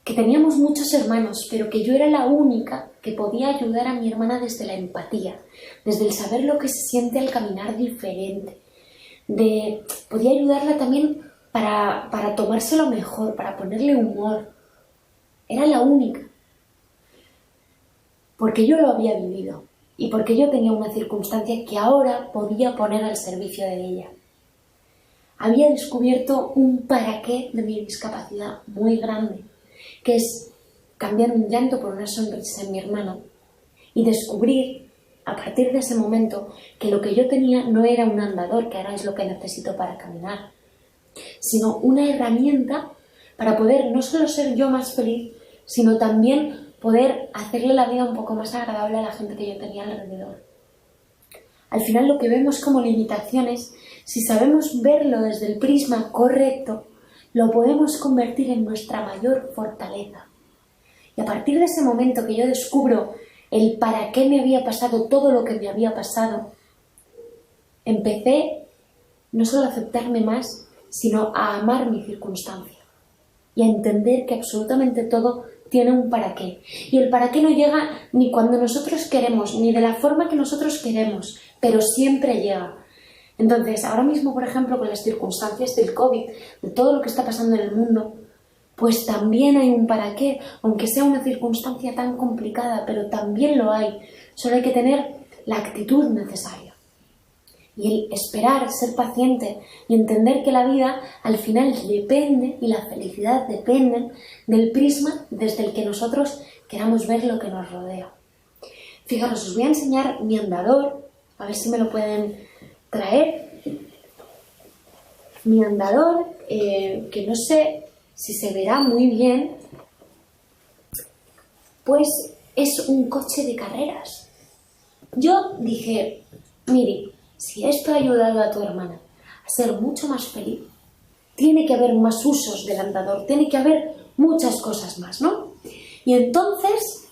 Que teníamos muchos hermanos, pero que yo era la única que podía ayudar a mi hermana desde la empatía, desde el saber lo que se siente al caminar diferente. Podía ayudarla también para tomárselo mejor, para ponerle humor. Era la única. Porque yo lo había vivido y porque yo tenía una circunstancia que ahora podía poner al servicio de ella. Había descubierto un para qué de mi discapacidad muy grande, que es cambiar un llanto por una sonrisa en mi hermana y descubrir a partir de ese momento que lo que yo tenía no era un andador, que ahora es lo que necesito para caminar, sino una herramienta para poder no solo ser yo más feliz, sino también poder hacerle la vida un poco más agradable a la gente que yo tenía alrededor. Al final lo que vemos como limitaciones, si sabemos verlo desde el prisma correcto, lo podemos convertir en nuestra mayor fortaleza. Y a partir de ese momento que yo descubro el para qué me había pasado todo lo que me había pasado, empecé no solo a aceptarme más, sino a amar mi circunstancia y a entender que absolutamente todo tiene un para qué. Y el para qué no llega ni cuando nosotros queremos, ni de la forma que nosotros queremos, pero siempre llega. Entonces, ahora mismo, por ejemplo, con las circunstancias del COVID, de todo lo que está pasando en el mundo, pues también hay un para qué, aunque sea una circunstancia tan complicada, pero también lo hay. Solo hay que tener la actitud necesaria. Y el esperar, ser paciente y entender que la vida al final depende, y la felicidad dependen del prisma desde el que nosotros queramos ver lo que nos rodea. Fijaros, os voy a enseñar mi andador, a ver si me lo pueden traer. Mi andador, que no sé si se verá muy bien, pues es un coche de carreras. Yo dije: Miri, si esto ha ayudado a tu hermana a ser mucho más feliz, tiene que haber más usos del andador, tiene que haber muchas cosas más, ¿no? Y entonces,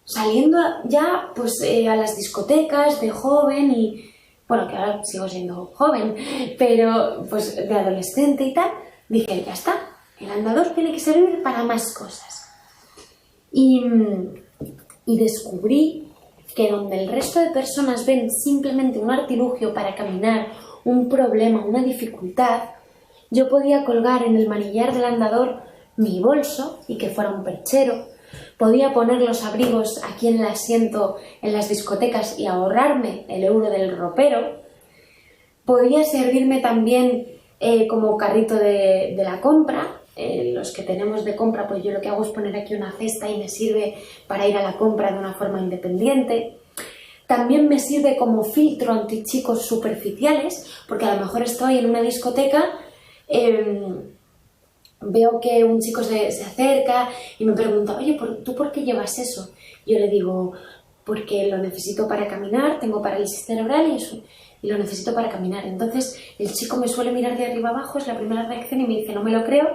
saliendo ya pues a las discotecas de joven y, bueno, que ahora sigo siendo joven, pero pues de adolescente y tal, dije: ya está, el andador tiene que servir para más cosas. y descubrí que donde el resto de personas ven simplemente un artilugio para caminar, un problema, una dificultad, yo podía colgar en el manillar del andador mi bolso y que fuera un perchero, podía poner los abrigos aquí en el asiento en las discotecas y ahorrarme el euro del ropero, podía servirme también como carrito de la compra. Los que tenemos de compra, pues yo lo que hago es poner aquí una cesta y me sirve para ir a la compra de una forma independiente. También me sirve como filtro anti chicos superficiales, porque a lo mejor estoy en una discoteca, veo que un chico se acerca y me pregunta, oye, ¿tú por qué llevas eso? Yo le digo, porque lo necesito para caminar, tengo parálisis cerebral y lo necesito para caminar. Entonces el chico me suele mirar de arriba abajo, es la primera reacción, y me dice, no me lo creo.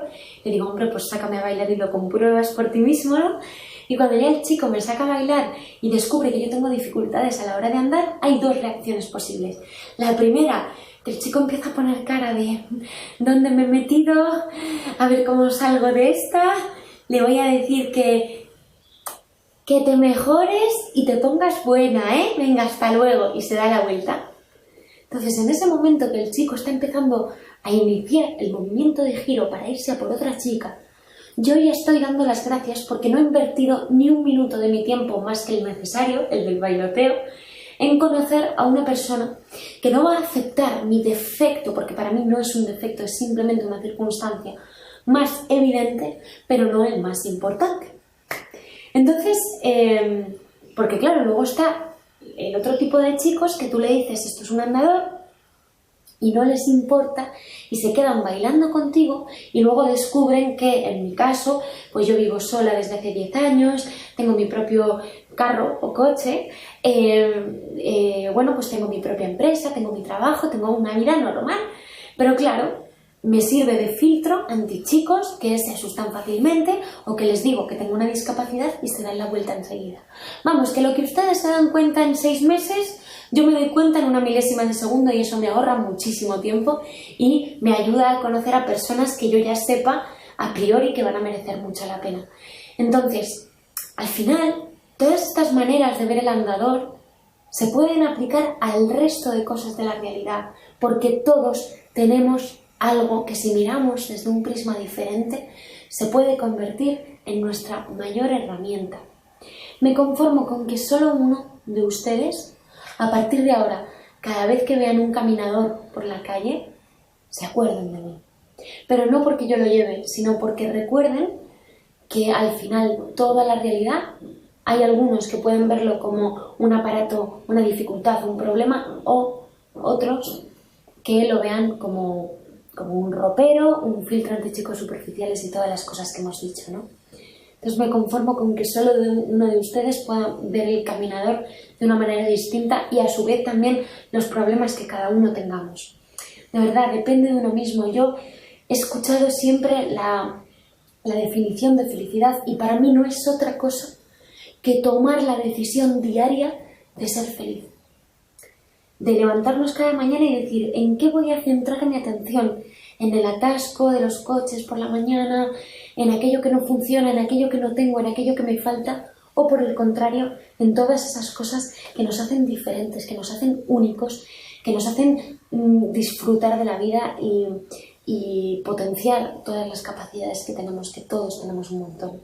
Le digo, hombre, pues sácame a bailar y lo compruebas por ti mismo, ¿no? Y cuando ya el chico me saca a bailar y descubre que yo tengo dificultades a la hora de andar, hay dos reacciones posibles. La primera, que el chico empieza a poner cara de ¿dónde me he metido? A ver cómo salgo de esta. Le voy a decir que te mejores y te pongas buena, ¿eh? Venga, hasta luego. Y se da la vuelta. Entonces, en ese momento que el chico está empezando a iniciar el movimiento de giro para irse a por otra chica, yo ya estoy dando las gracias porque no he invertido ni un minuto de mi tiempo más que el necesario, el del bailoteo, en conocer a una persona que no va a aceptar mi defecto, porque para mí no es un defecto, es simplemente una circunstancia más evidente, pero no el más importante. Entonces, porque claro, luego está el otro tipo de chicos que tú le dices esto es un andador y no les importa y se quedan bailando contigo y luego descubren que en mi caso, pues yo vivo sola desde hace 10 años, tengo mi propio carro o coche, bueno, pues tengo mi propia empresa, tengo mi trabajo, tengo una vida normal, pero claro, me sirve de filtro anti chicos que se asustan fácilmente o que les digo que tengo una discapacidad y se dan la vuelta enseguida. Vamos, que lo que ustedes se dan cuenta en 6 meses, yo me doy cuenta en una milésima de segundo y eso me ahorra muchísimo tiempo y me ayuda a conocer a personas que yo ya sepa a priori que van a merecer mucho la pena. Entonces, al final, todas estas maneras de ver el andador se pueden aplicar al resto de cosas de la realidad, porque todos tenemos algo que si miramos desde un prisma diferente se puede convertir en nuestra mayor herramienta. Me conformo con que solo uno de ustedes, a partir de ahora, cada vez que vean un caminador por la calle, se acuerden de mí. Pero no porque yo lo lleve, sino porque recuerden que al final toda la realidad hay algunos que pueden verlo como un aparato, una dificultad, un problema, o otros que lo vean como un ropero, un filtro anti chicos superficiales y todas las cosas que hemos dicho, ¿no? Entonces me conformo con que solo uno de ustedes pueda ver el caminador de una manera distinta y a su vez también los problemas que cada uno tengamos. De verdad, depende de uno mismo. Yo he escuchado siempre la definición de felicidad y para mí no es otra cosa que tomar la decisión diaria de ser feliz. De levantarnos cada mañana y decir ¿en qué voy a centrar mi atención? En el atasco de los coches por la mañana, en aquello que no funciona, en aquello que no tengo, en aquello que me falta, o por el contrario, en todas esas cosas que nos hacen diferentes, que nos hacen únicos, que nos hacen disfrutar de la vida y potenciar todas las capacidades que tenemos, que todos tenemos un montón.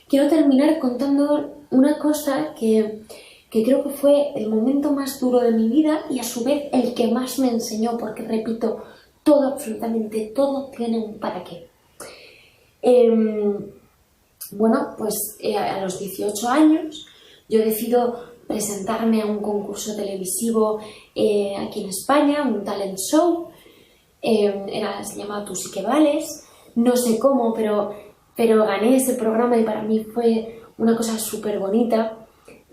Quiero terminar contando una cosa que creo que fue el momento más duro de mi vida y a su vez el que más me enseñó, porque repito, todo, absolutamente todo tiene un para qué. Bueno, pues a los 18 años yo decido presentarme a un concurso televisivo aquí en España, un talent show, se llamaba Tú sí que vales, no sé cómo, pero gané ese programa y para mí fue una cosa súper bonita.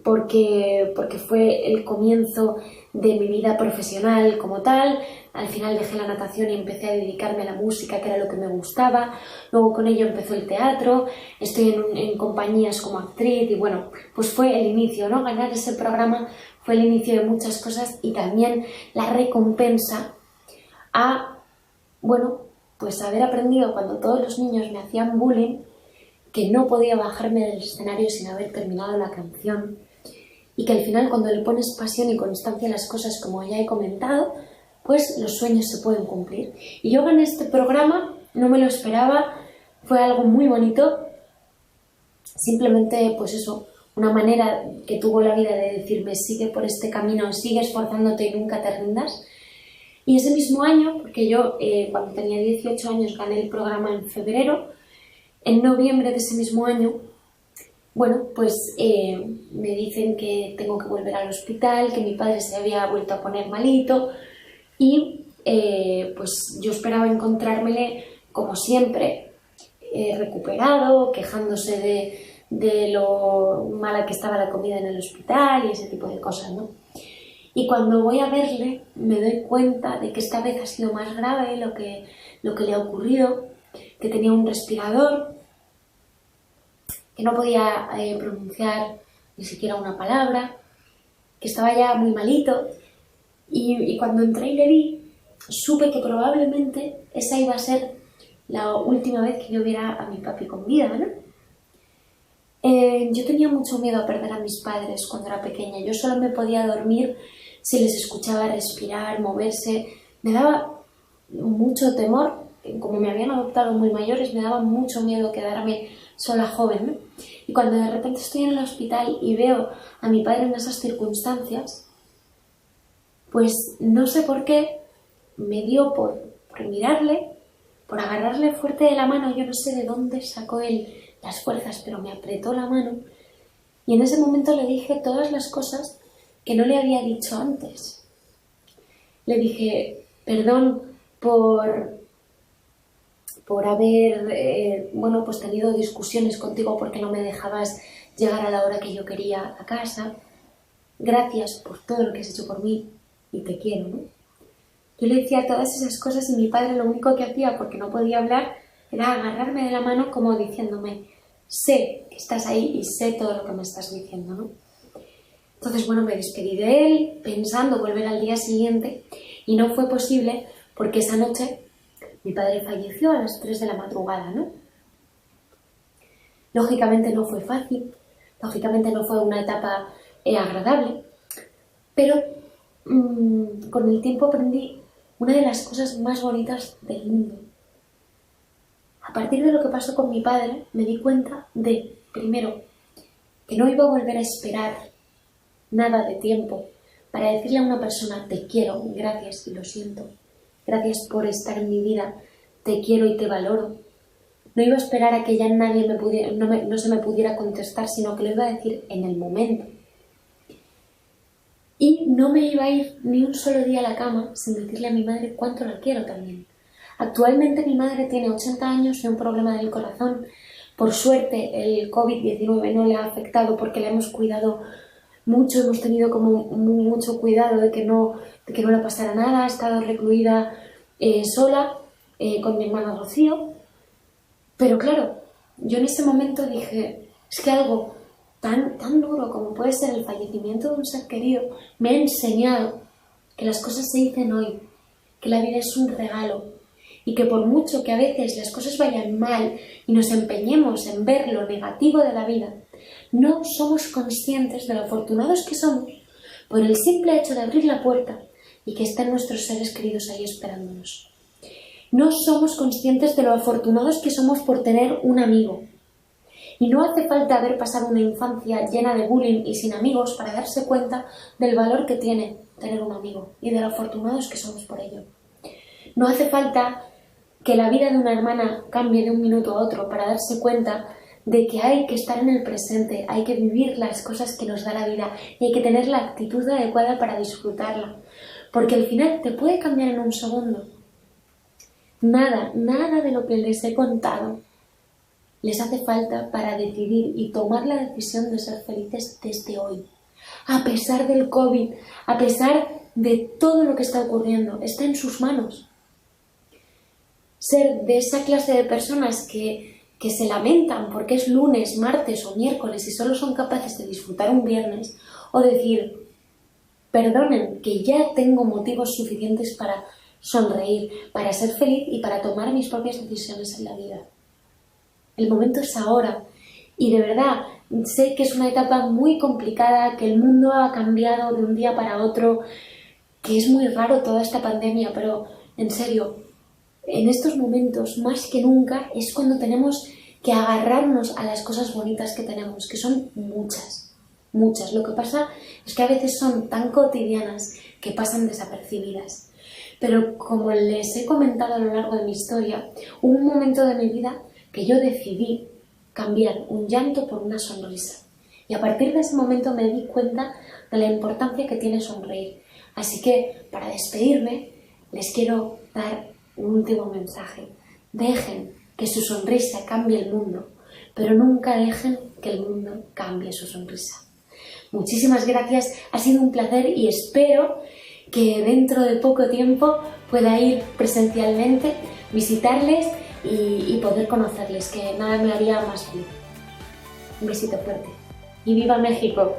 Porque fue el comienzo de mi vida profesional como tal. Al final dejé la natación y empecé a dedicarme a la música, que era lo que me gustaba. Luego con ello empezó el teatro, estoy en compañías como actriz y bueno, pues fue el inicio, ¿no? Ganar ese programa fue el inicio de muchas cosas y también la recompensa a, bueno, pues haber aprendido cuando todos los niños me hacían bullying, que no podía bajarme del escenario sin haber terminado la canción y que al final cuando le pones pasión y constancia a las cosas, como ya he comentado, pues los sueños se pueden cumplir. Y yo gané este programa, no me lo esperaba, fue algo muy bonito, simplemente pues eso, una manera que tuvo la vida de decirme sigue por este camino, sigue esforzándote y nunca te rindas. Y ese mismo año, porque yo cuando tenía 18 años gané el programa en febrero, en noviembre de ese mismo año, bueno, pues me dicen que tengo que volver al hospital, que mi padre se había vuelto a poner malito y pues yo esperaba encontrármele como siempre, recuperado, quejándose de lo mala que estaba la comida en el hospital y ese tipo de cosas, ¿no? Y cuando voy a verle me doy cuenta de que esta vez ha sido más grave lo que le ha ocurrido, que tenía un respirador, que no podía pronunciar ni siquiera una palabra, que estaba ya muy malito. Y cuando entré y le vi, supe que probablemente esa iba a ser la última vez que yo viera a mi papi con vida, ¿no? Yo tenía mucho miedo a perder a mis padres cuando era pequeña. Yo solo me podía dormir si les escuchaba respirar, moverse. Me daba mucho temor, como me habían adoptado muy mayores, me daba mucho miedo quedarme sola joven, ¿no? Y cuando de repente estoy en el hospital y veo a mi padre en esas circunstancias, pues no sé por qué me dio por mirarle, por agarrarle fuerte de la mano. Yo no sé de dónde sacó él las fuerzas, pero me apretó la mano y en ese momento le dije todas las cosas que no le había dicho antes. Le dije perdón por haber pues tenido discusiones contigo porque no me dejabas llegar a la hora que yo quería a casa. Gracias por todo lo que has hecho por mí y te quiero, ¿no? Yo le decía todas esas cosas y mi padre lo único que hacía, porque no podía hablar, era agarrarme de la mano como diciéndome sé que estás ahí y sé todo lo que me estás diciendo, ¿no? Entonces, bueno, me despedí de él pensando volver al día siguiente y no fue posible porque esa noche mi padre falleció a las 3 de la madrugada, ¿no? Lógicamente no fue fácil, lógicamente no fue una etapa agradable, pero con el tiempo aprendí una de las cosas más bonitas del mundo. A partir de lo que pasó con mi padre, me di cuenta de, primero, que no iba a volver a esperar nada de tiempo para decirle a una persona te quiero, gracias y lo siento, gracias por estar en mi vida, te quiero y te valoro. No iba a esperar a que ya nadie no se me pudiera contestar, sino que lo iba a decir en el momento. Y no me iba a ir ni un solo día a la cama sin decirle a mi madre cuánto la quiero también. Actualmente mi madre tiene 80 años y un problema del corazón. Por suerte el COVID-19 no le ha afectado porque la hemos cuidado mucho, hemos tenido como mucho cuidado de que no le pasara nada. Ha estado recluida sola con mi hermana Rocío. Pero claro, yo en ese momento dije, es que algo tan duro como puede ser el fallecimiento de un ser querido me ha enseñado que las cosas se dicen hoy, que la vida es un regalo y que por mucho que a veces las cosas vayan mal y nos empeñemos en ver lo negativo de la vida, no somos conscientes de lo afortunados que somos por el simple hecho de abrir la puerta y que estén nuestros seres queridos ahí esperándonos. No somos conscientes de lo afortunados que somos por tener un amigo. Y no hace falta haber pasado una infancia llena de bullying y sin amigos para darse cuenta del valor que tiene tener un amigo y de lo afortunados que somos por ello. No hace falta que la vida de una hermana cambie de un minuto a otro para darse cuenta de que hay que estar en el presente, hay que vivir las cosas que nos da la vida y hay que tener la actitud adecuada para disfrutarla. Porque al final te puede cambiar en un segundo. Nada de lo que les he contado les hace falta para decidir y tomar la decisión de ser felices desde hoy. A pesar del COVID, a pesar de todo lo que está ocurriendo, está en sus manos. Ser de esa clase de personas que se lamentan porque es lunes, martes o miércoles y solo son capaces de disfrutar un viernes, o decir, perdonen, que ya tengo motivos suficientes para sonreír, para ser feliz y para tomar mis propias decisiones en la vida. El momento es ahora. Y de verdad, sé que es una etapa muy complicada, que el mundo ha cambiado de un día para otro, que es muy raro toda esta pandemia, pero en serio, en estos momentos, más que nunca, es cuando tenemos que agarrarnos a las cosas bonitas que tenemos, que son muchas, muchas. Lo que pasa es que a veces son tan cotidianas que pasan desapercibidas. Pero como les he comentado a lo largo de mi historia, hubo un momento de mi vida que yo decidí cambiar un llanto por una sonrisa. Y a partir de ese momento me di cuenta de la importancia que tiene sonreír. Así que, para despedirme, les quiero dar un último mensaje. Dejen que su sonrisa cambie el mundo, pero nunca dejen que el mundo cambie su sonrisa. Muchísimas gracias, ha sido un placer y espero que dentro de poco tiempo pueda ir presencialmente, visitarles y poder conocerles, que nada me haría más feliz. Un besito fuerte. ¡Y viva México!